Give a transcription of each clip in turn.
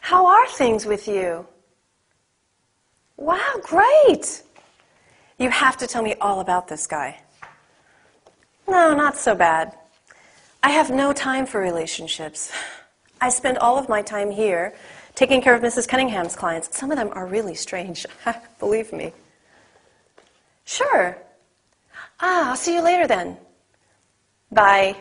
How are things with you? Wow, great! You have to tell me all about this guy. No, not so bad. I have no time for relationships. I spend all of my time here taking care of Mrs. Cunningham's clients. Some of them are really strange, believe me. Sure. I'll see you later then. Bye.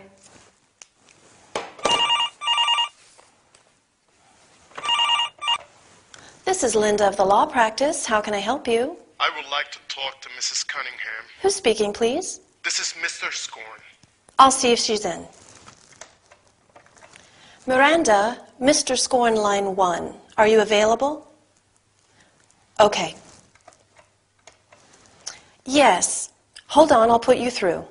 This is Linda of the law practice. How can I help you? I would like to talk to Mrs. Cunningham. Who's speaking, please? This is Mr. Scorn. I'll see if she's in. Miranda, Mr. Scorn, line 1. Are you available? Okay. Yes. Hold on, I'll put you through.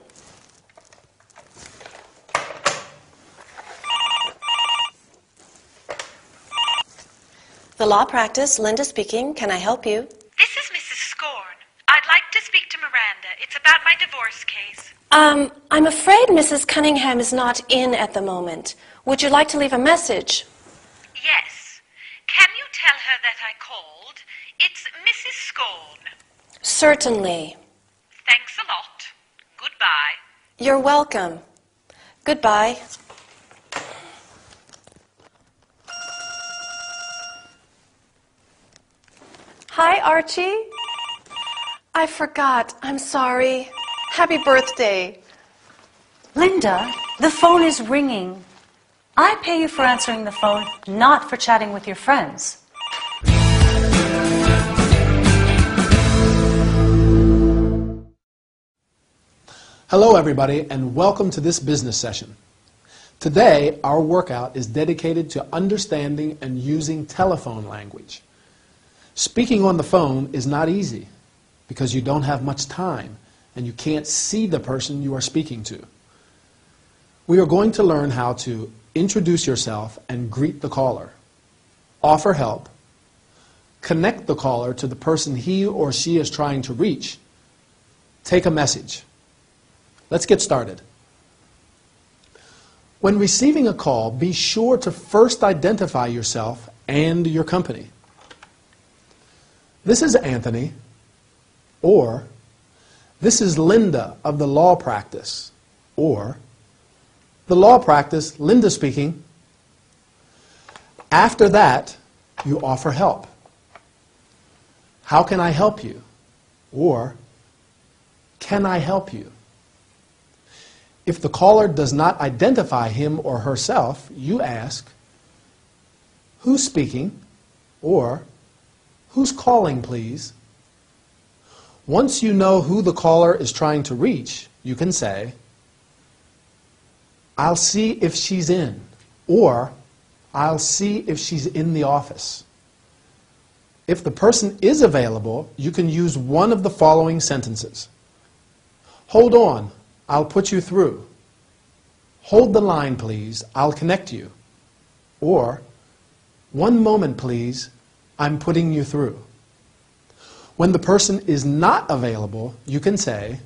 The law practice, Linda speaking. Can I help you? This is Mrs. Scorn. I'd like to speak to Miranda. It's about my divorce case. I'm afraid Mrs. Cunningham is not in at the moment. Would you like to leave a message? Yes. Can you tell her that I called? It's Mrs. Scorn. Certainly. Thanks a lot. Goodbye. You're welcome. Goodbye. Hi, Archie. I forgot. I'm sorry. Happy birthday. Linda, the phone is ringing. I pay you for answering the phone, not for chatting with your friends. Hello everybody, and welcome to this business session. Today, our workout is dedicated to understanding and using telephone language. Speaking on the phone is not easy because you don't have much time and you can't see the person you are speaking to. We are going to learn how to introduce yourself and greet the caller, offer help, connect the caller to the person he or she is trying to reach, take a message. Let's get started. When receiving a call, be sure to first identify yourself and your company. This is Anthony, or this is Linda of the law practice, or the law practice, Linda speaking. After that, you offer help. How can I help you? Or can I help you? If the caller does not identify him or herself, you ask, who's speaking? Or who's calling, please? Once you know who the caller is trying to reach, you can say, I'll see if she's in, or I'll see if she's in the office. If the person is available, you can use one of the following sentences. Hold on, I'll put you through. Hold the line, please, I'll connect you. Or, one moment, please, I'm putting you through. When the person is not available, you can say,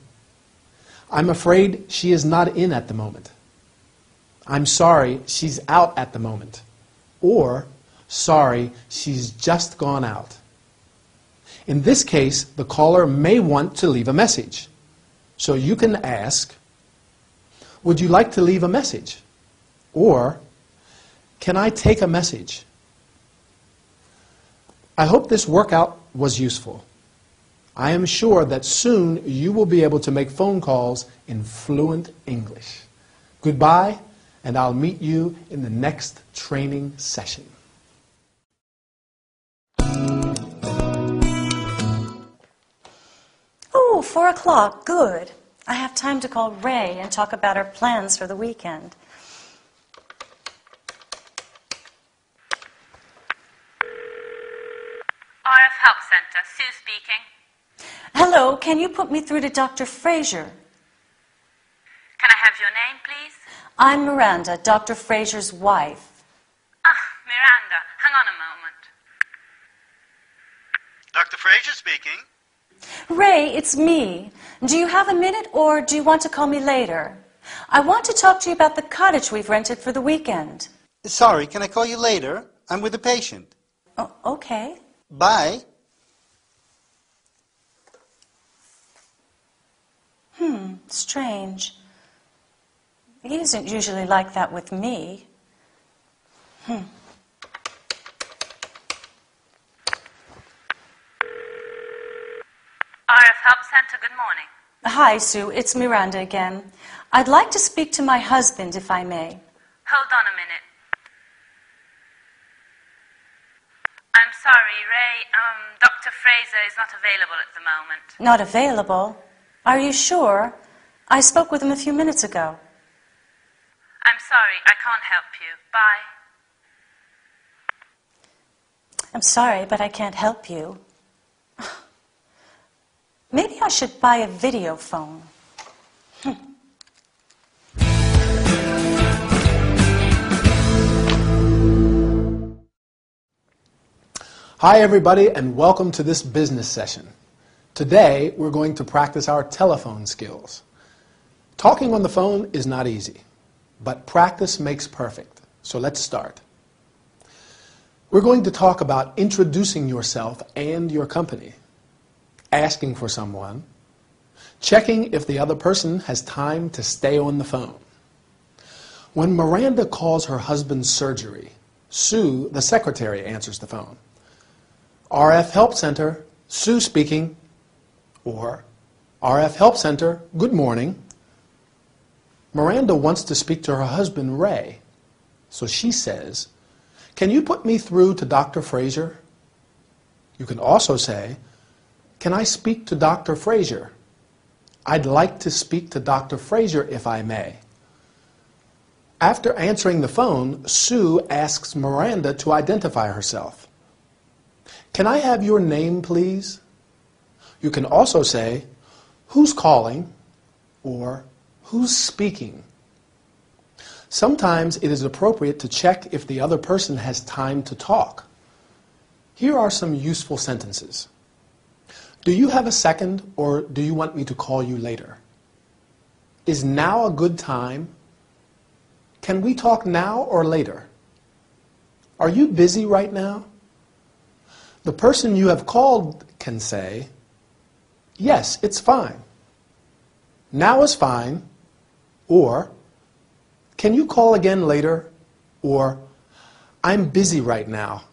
I'm afraid she is not in at the moment. I'm sorry, she's out at the moment. Or, sorry, she's just gone out. In this case, the caller may want to leave a message. So you can ask, would you like to leave a message? Or, can I take a message? I hope this workout was useful. I am sure that soon you will be able to make phone calls in fluent English. Goodbye, and I'll meet you in the next training session. Oh, 4 o'clock, good. I have time to call Ray and talk about our plans for the weekend. RF Help Center, Sue speaking. Hello, can you put me through to Dr. Fraser? Can I have your name, please? I'm Miranda, Dr. Fraser's wife. Miranda, hang on a moment. Dr. Fraser speaking. Ray, it's me. Do you have a minute or do you want to call me later? I want to talk to you about the cottage we've rented for the weekend. Sorry, can I call you later? I'm with a patient. Oh, okay. Bye. Strange. He isn't usually like that with me. RF Help Center, good morning. Hi, Sue. It's Miranda again. I'd like to speak to my husband, if I may. Hold on a minute. I'm sorry, Ray. Dr. Fraser is not available at the moment. Not available? Are you sure? I spoke with him a few minutes ago. I'm sorry, I can't help you. Bye. I'm sorry, but I can't help you. Maybe I should buy a video phone. Hi everybody and welcome to this business session. Today we're going to practice our telephone skills. Talking on the phone is not easy, but practice makes perfect. So let's start. We're going to talk about introducing yourself and your company, asking for someone, checking if the other person has time to stay on the phone. When Miranda calls her husband's surgery, Sue, the secretary, answers the phone. RF Help Center, Sue speaking, or RF Help Center, good morning. Miranda wants to speak to her husband, Ray, so she says, can you put me through to Dr. Fraser? You can also say, can I speak to Dr. Fraser? I'd like to speak to Dr. Fraser if I may. After answering the phone, Sue asks Miranda to identify herself. Can I have your name, please? You can also say, who's calling, or who's speaking. Sometimes it is appropriate to check if the other person has time to talk. Here are some useful sentences. Do you have a second, or do you want me to call you later? Is now a good time? Can we talk now or later? Are you busy right now? The person you have called can say, yes, it's fine. Now is fine, or can you call again later, or I'm busy right now.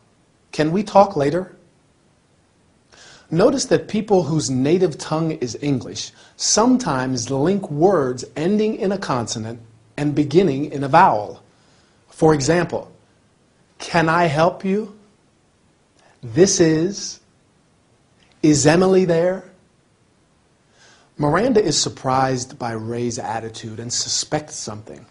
Can we talk later? Notice that people whose native tongue is English sometimes link words ending in a consonant and beginning in a vowel. For example, can I help you? This is Emily there? Miranda is surprised by Ray's attitude and suspects something.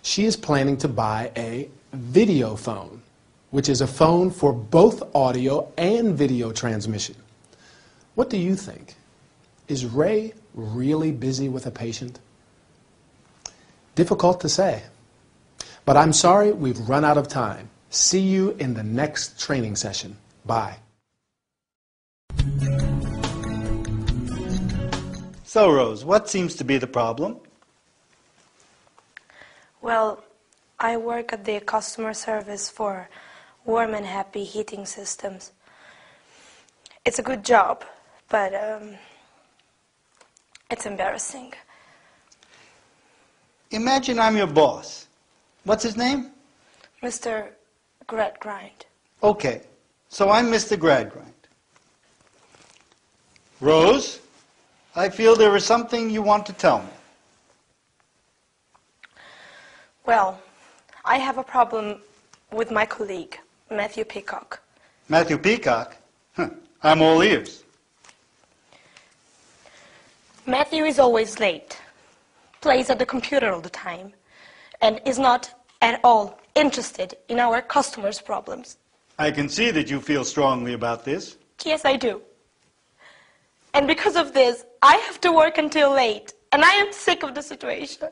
She is planning to buy a video phone, which is a phone for both audio and video transmission. What do you think? Is Ray really busy with a patient? Difficult to say. But I'm sorry, we've run out of time. See you in the next training session. Bye. So, Rose, what seems to be the problem? Well, I work at the customer service for Warm and Happy heating systems. It's a good job, but it's embarrassing. Imagine I'm your boss. What's his name? Mr. Gradgrind. Okay, so I'm Mr. Gradgrind. Rose, I feel there is something you want to tell me. Well, I have a problem with my colleague, Matthew Peacock. Matthew Peacock? I'm all ears. Matthew is always late, plays at the computer all the time, and is not at all interested in our customers' problems. I can see that you feel strongly about this. Yes, I do. And because of this, I have to work until late, and I am sick of the situation.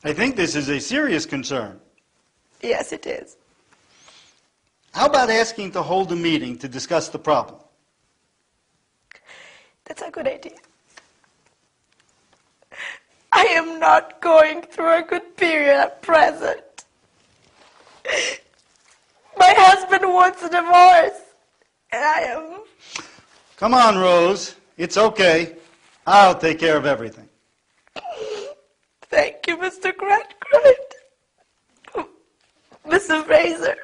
I think this is a serious concern. Yes, it is. How about asking to hold a meeting to discuss the problem? That's a good idea. I am not going through a good period at present. My husband wants a divorce. And I am... Come on, Rose. It's okay. I'll take care of everything. Thank you, Mr. Gradgrind. Mr. Fraser.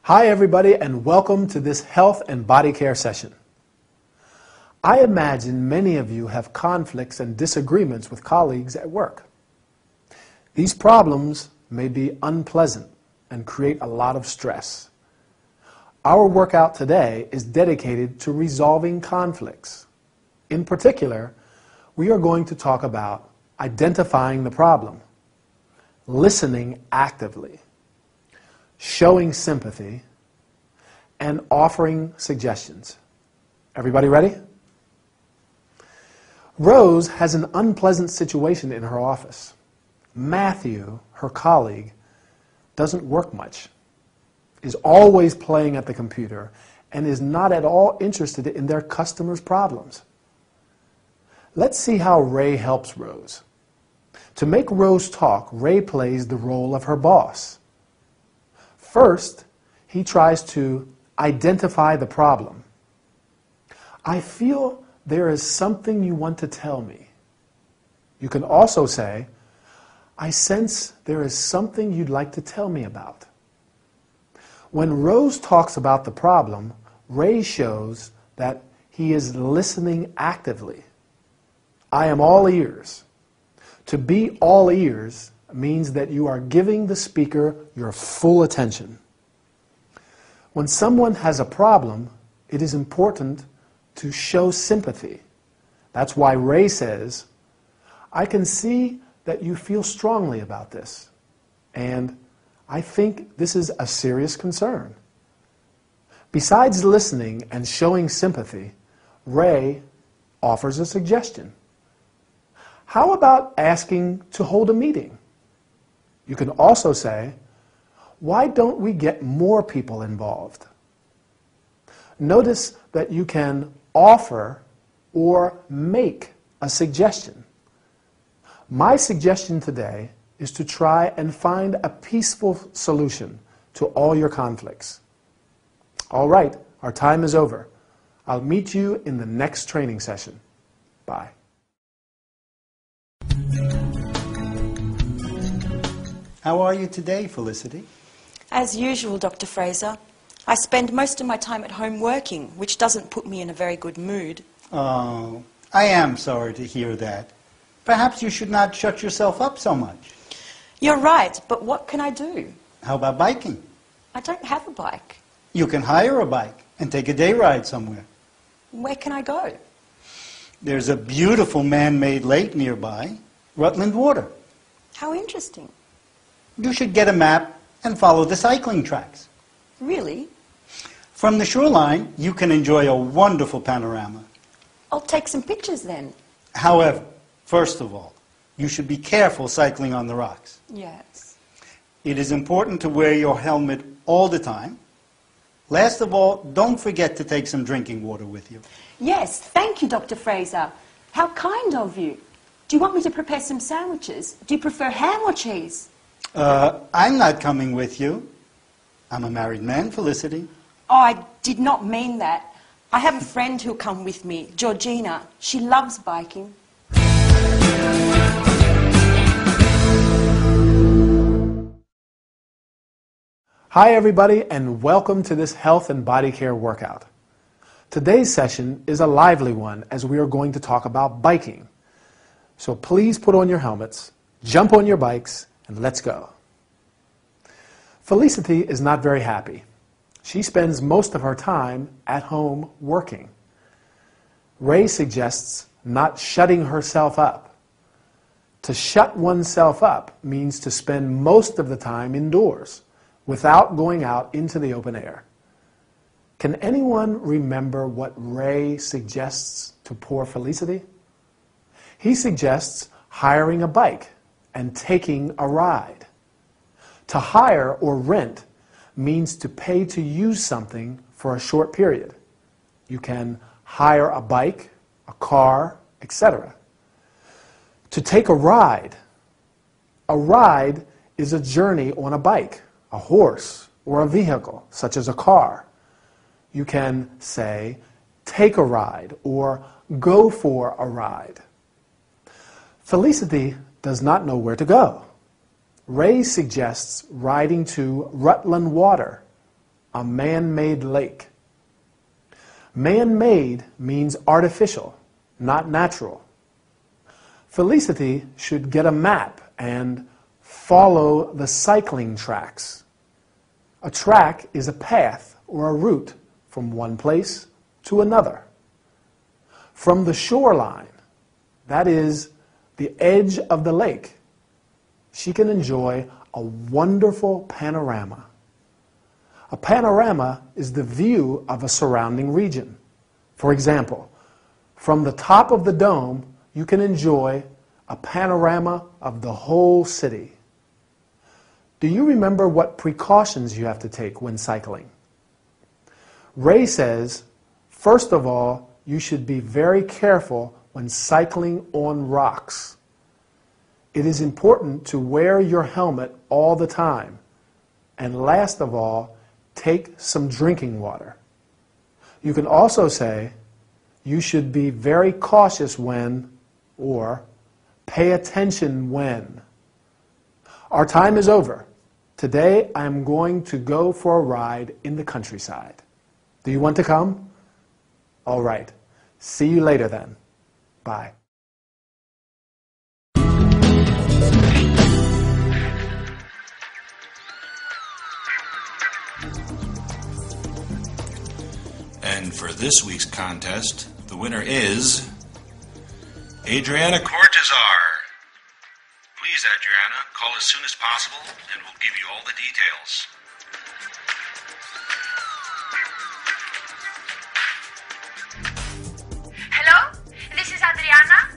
Hi, everybody, and welcome to this health and body care session. I imagine many of you have conflicts and disagreements with colleagues at work. These problems may be unpleasant and create a lot of stress. Our workout today is dedicated to resolving conflicts. In particular, we are going to talk about identifying the problem, listening actively, showing sympathy, and offering suggestions. Everybody ready? Rose has an unpleasant situation in her office. Matthew, her colleague, doesn't work much, is always playing at the computer, and is not at all interested in their customers' problems. Let's see how Ray helps Rose. To make Rose talk, Ray plays the role of her boss. First, he tries to identify the problem. I feel there is something you want to tell me. You can also say, I sense there is something you'd like to tell me about. When Rose talks about the problem, Ray shows that he is listening actively. I am all ears. To be all ears means that you are giving the speaker your full attention. When someone has a problem, it is important to show sympathy. That's why Ray says, I can see that you feel strongly about this, and I think this is a serious concern. Besides listening and showing sympathy, Ray offers a suggestion. How about asking to hold a meeting? You can also say, why don't we get more people involved? Notice that you can offer or make a suggestion. My suggestion today is to try and find a peaceful solution to all your conflicts. All right, our time is over. I'll meet you in the next training session. Bye. How are you today, Felicity? As usual, Dr. Fraser. I spend most of my time at home working, which doesn't put me in a very good mood. Oh, I am sorry to hear that. Perhaps you should not shut yourself up so much. You're right, but what can I do? How about biking? I don't have a bike. You can hire a bike and take a day ride somewhere. Where can I go? There's a beautiful man-made lake nearby, Rutland Water. How interesting. You should get a map and follow the cycling tracks. Really? From the shoreline, you can enjoy a wonderful panorama. I'll take some pictures then. However, first of all, you should be careful cycling on the rocks. Yes. It is important to wear your helmet all the time. Last of all, don't forget to take some drinking water with you. Yes, thank you, Dr. Fraser. How kind of you. Do you want me to prepare some sandwiches? Do you prefer ham or cheese? I'm not coming with you. I'm a married man, Felicity. Oh, I did not mean that. I have a friend who'll come with me, Georgina. She loves biking. Hi, everybody, and welcome to this health and body care workout. Today's session is a lively one as we are going to talk about biking. So please put on your helmets, jump on your bikes, and let's go. Felicity is not very happy. She spends most of her time at home working. Ray suggests not shutting herself up. To shut oneself up means to spend most of the time indoors without going out into the open air. Can anyone remember what Ray suggests to poor Felicity? He suggests hiring a bike and taking a ride. To hire or rent means to pay to use something for a short period. You can hire a bike, a car, etc. To take a ride. A ride is a journey on a bike, a horse, or a vehicle, such as a car. You can say, take a ride, or go for a ride. Felicity does not know where to go. Ray suggests riding to Rutland Water, a man-made lake. Man-made means artificial, not natural. Felicity should get a map and follow the cycling tracks. A track is a path or a route from one place to another. From the shoreline, that is, the edge of the lake, she can enjoy a wonderful panorama. A panorama is the view of a surrounding region. For example, from the top of the dome, you can enjoy a panorama of the whole city. Do you remember what precautions you have to take when cycling? Ray says, first of all, you should be very careful when cycling on rocks. It is important to wear your helmet all the time. And last of all, take some drinking water. You can also say, you should be very cautious when, or pay attention when. Our time is over. Today I'm going to go for a ride in the countryside. Do you want to come? All right. See you later then. Bye. And for this week's contest, the winner is Adriana Cortazar. Please, Adriana, call as soon as possible and we'll give you all the details. Hello, this is Adriana,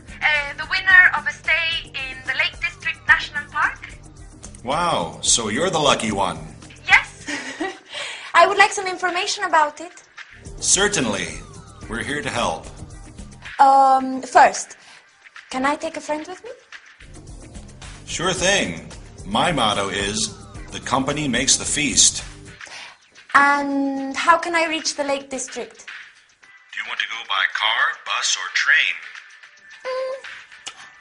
the winner of a stay in the Lake District National Park. Wow, so you're the lucky one. Yes. I would like some information about it. Certainly. We're here to help. First, can I take a friend with me? Sure thing. My motto is, the company makes the feast. And how can I reach the Lake District? Do you want to go by car, bus, or train?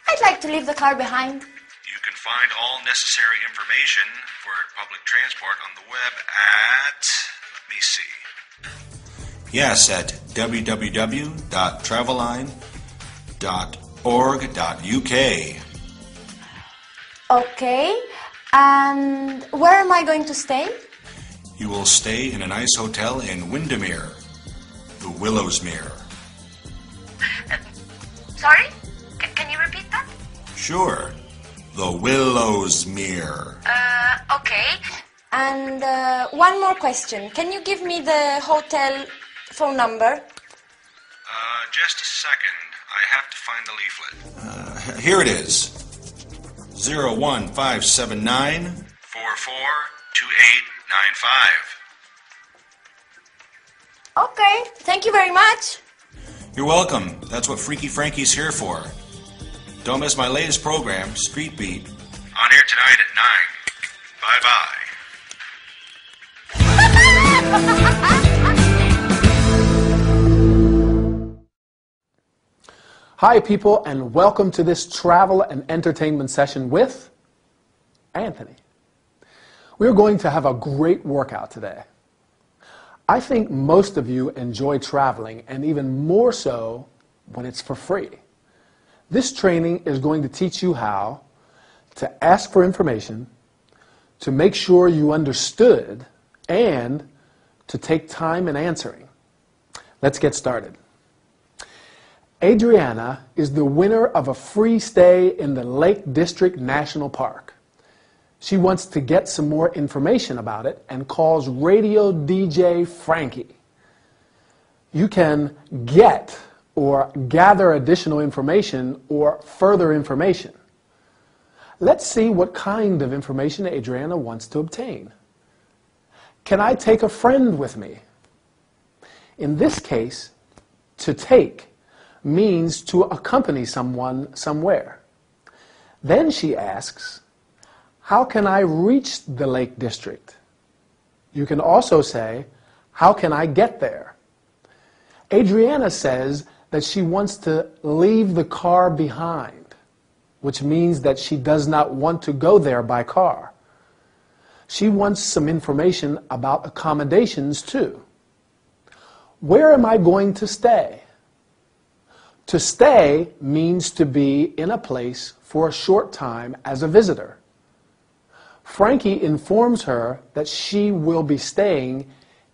I'd like to leave the car behind. You can find all necessary information for public transport on the web at, let me see. Yes, at www.traveline.org.uk. Okay, and where am I going to stay? You will stay in a nice hotel in Windermere, the Willowsmere. Sorry? Can you repeat that? Sure, the Willowsmere. Okay. And one more question. Can you give me the hotel phone number? Just a second. I have to find the leaflet. Here it is. 01579 442895. Okay, thank you very much. You're welcome. That's what Freaky Frankie's here for. Don't miss my latest program, Street Beat, on air tonight at 9. Bye-bye. Hi, people, and welcome to this travel and entertainment session with Anthony. We're going to have a great workout today. I think most of you enjoy traveling, and even more so when it's for free. This training is going to teach you how to ask for information, to make sure you understood, and to take time in answering. Let's get started. Adriana is the winner of a free stay in the Lake District National Park. She wants to get some more information about it and calls radio DJ Frankie. You can get or gather additional information or further information. Let's see what kind of information Adriana wants to obtain. Can I take a friend with me? In this case, to take means to accompany someone somewhere. Then she asks, how can I reach the Lake District? You can also say, how can I get there? Adriana says that she wants to leave the car behind, which means that she does not want to go there by car. She wants some information about accommodations too. Where am I going to stay? To stay means to be in a place for a short time as a visitor. Frankie informs her that she will be staying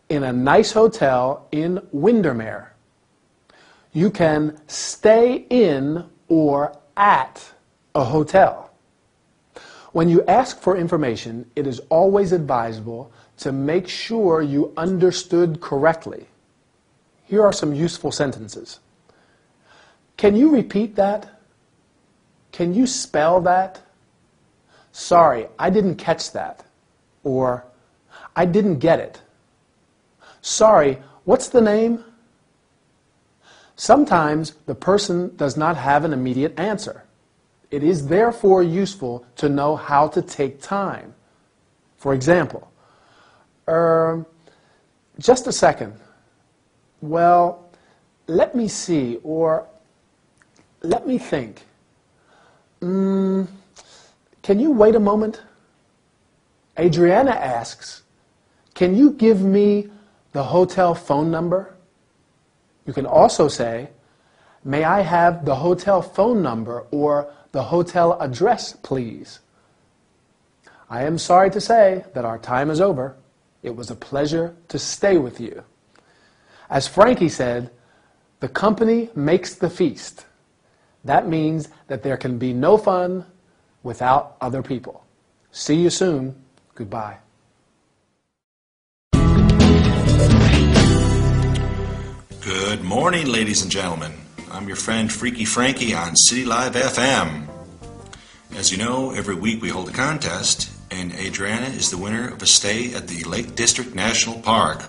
in a nice hotel in Windermere. You can stay in or at a hotel. When you ask for information, it is always advisable to make sure you understood correctly. Here are some useful sentences. Can you repeat that? Can you spell that? Sorry, I didn't catch that. Or, I didn't get it. Sorry, what's the name? Sometimes the person does not have an immediate answer. It is therefore useful to know how to take time. For example, just a second. Well, let me see, or let me think. Can you wait a moment? Adriana asks, can you give me the hotel phone number? You can also say, may I have the hotel phone number or the hotel address, please? I am sorry to say that our time is over. It was a pleasure to stay with you. As Frankie said, the company makes the feast. That means that there can be no fun without other people. See you soon. Goodbye. Good morning, ladies and gentlemen. I'm your friend Freaky Frankie on City Live FM. As you know, every week we hold a contest, and Adriana is the winner of a stay at the Lake District National Park.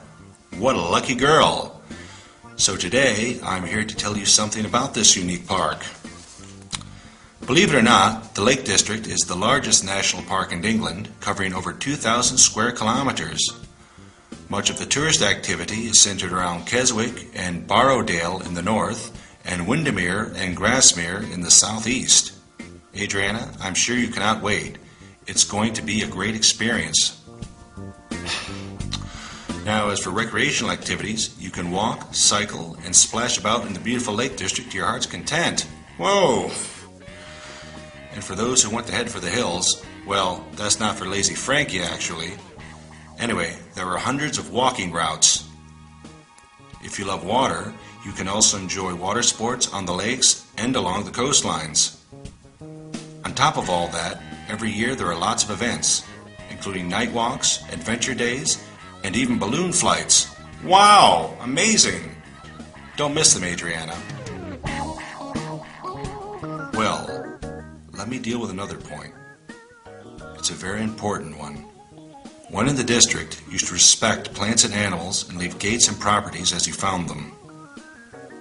What a lucky girl! So today, I'm here to tell you something about this unique park. Believe it or not, the Lake District is the largest national park in England, covering over 2,000 square kilometers. Much of the tourist activity is centered around Keswick and Borrowdale in the north, and Windermere and Grasmere in the southeast. Adriana, I'm sure you cannot wait. It's going to be a great experience. Now, as for recreational activities, you can walk, cycle, and splash about in the beautiful Lake District to your heart's content. Whoa! And for those who want to head for the hills, well, that's not for lazy Frankie, actually. Anyway, there are hundreds of walking routes. If you love water, you can also enjoy water sports on the lakes and along the coastlines. On top of all that, every year there are lots of events, including night walks, adventure days, and even balloon flights. Wow! Amazing! Don't miss them, Adriana. Well, let me deal with another point. It's a very important one. One in the district, you should respect plants and animals and leave gates and properties as you found them.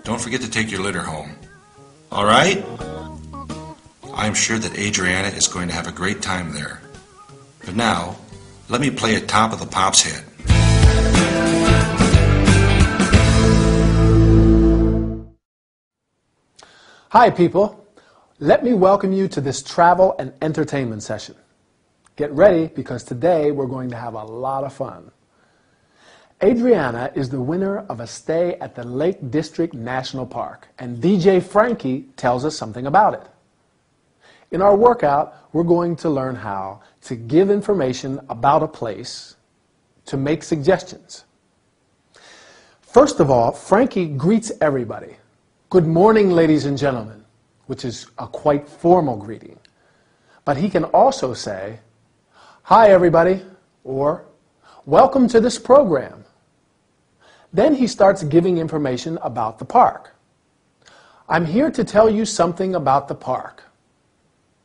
Don't forget to take your litter home. All right? I'm sure that Adriana is going to have a great time there. But now, let me play a Top of the Pops hit. Hi, people. Let me welcome you to this travel and entertainment session. Get ready, because today we're going to have a lot of fun. Adriana is the winner of a stay at the Lake District National Park, and DJ Frankie tells us something about it. In our workout, we're going to learn how to give information about a place, to make suggestions. First of all, Frankie greets everybody. Good morning, ladies and gentlemen, which is a quite formal greeting. But he can also say, hi, everybody, or welcome to this program. Then he starts giving information about the park. I'm here to tell you something about the park.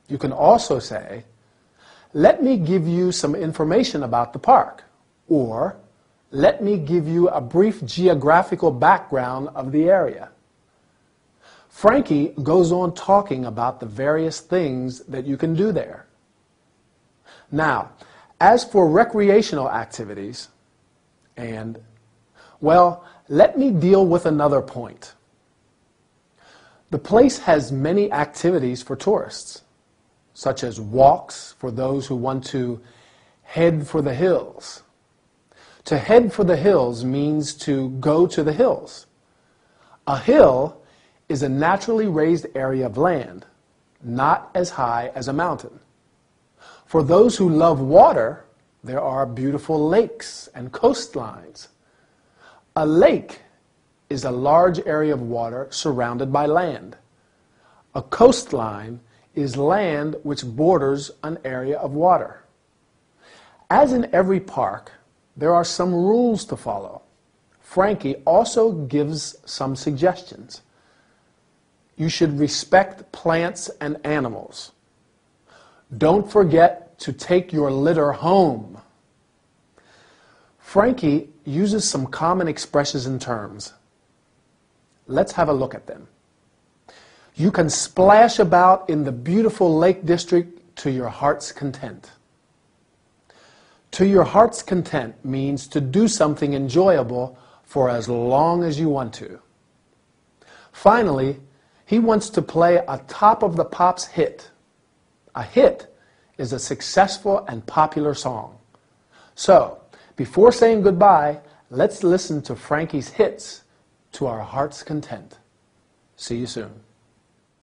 You can also say, let me give you some information about the park, or let me give you a brief geographical background of the area. Frankie goes on talking about the various things that you can do there. Now, as for recreational activities, well, let me deal with another point. The place has many activities for tourists, such as walks for those who want to head for the hills. To head for the hills means to go to the hills. A hill is a naturally raised area of land, not as high as a mountain. For those who love water, there are beautiful lakes and coastlines. A lake is a large area of water surrounded by land. A coastline is land which borders an area of water. As in every park, there are some rules to follow. Frankie also gives some suggestions. You should respect plants and animals. Don't forget to take your litter home. Frankie uses some common expressions and terms. Let's have a look at them. You can splash about in the beautiful Lake District to your heart's content. To your heart's content means to do something enjoyable for as long as you want to. Finally, he wants to play a Top of the Pops hit. A hit is a successful and popular song. So, before saying goodbye, let's listen to Frankie's hits to our heart's content. See you soon.